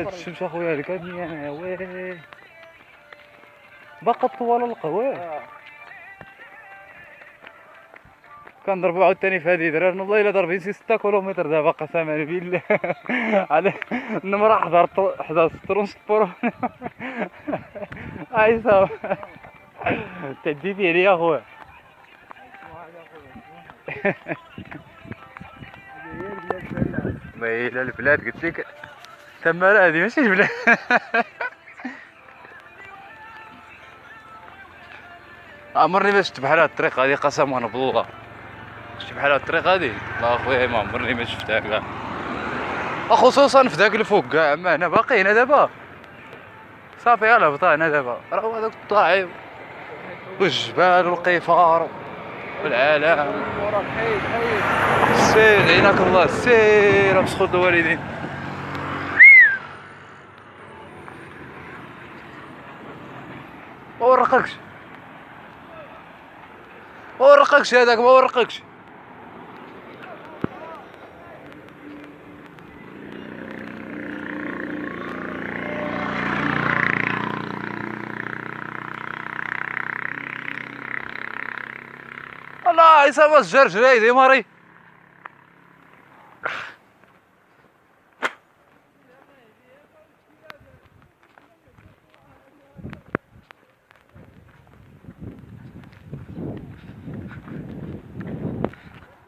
بلاد الشمس اخويا هذيك انا واه باقا طوال القهوه كنضربو عاوتاني في هادي دراري والله الا ضاربين شي 6 كيلومتر دابا قسما بالله على النمره حضرت ترونسبور اي صافي تعديتي عليا اخويا ما هي لا البلاد قلت لك تما هادي ماشي البلاد عمرني ما شفت بحال هاد الطريقه هادي قسما بالله شفت بحال هاد الطريقه هادي لا اخويا ما عمرني ما شفتها كاع خصوصا في داك الفوق كاع ما هنا باقي هنا دابا صافي يلاه هبطا هنا دابا راه هذاك الطاعم والجبال والقفار والعالم سير عيناك الله سير مسخوط الوالدين ما ورقكش هذاك ما ورقكش الله يسامى الجرجري دي ماري